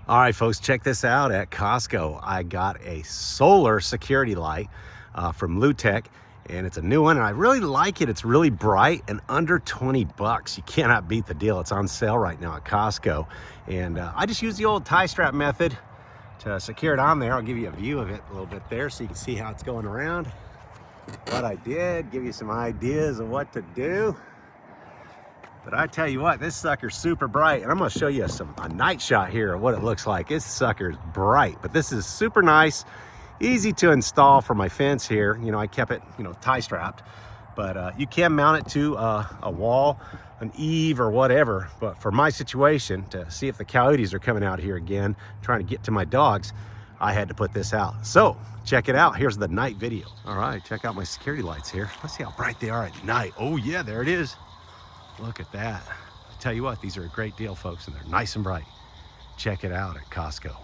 All right, folks, check this out at Costco. I got a solar security light from Lutec, and it's a new one, and I really like it. It's really bright and under 20 bucks. You cannot beat the deal. It's on sale right now at Costco. And I just use the old tie strap method to secure it on there. I'll give you a view of it a little bit there so you can see how it's going around. What I did, give you some ideas of what to do. But I tell you what, this sucker's super bright, and I'm gonna show you a night shot here of what it looks like. This sucker's bright, but this is super nice, easy to install for my fence here. You know, I kept it, tie strapped, but you can mount it to a wall, an eave or whatever. But for my situation, to see if the coyotes are coming out here again, trying to get to my dogs, I had to put this out. So check it out. Here's the night video. All right, check out my security lights here. Let's see how bright they are at night. Oh yeah, there it is. Look at that. I tell you what, these are a great deal, folks, and they're nice and bright. Check it out at Costco.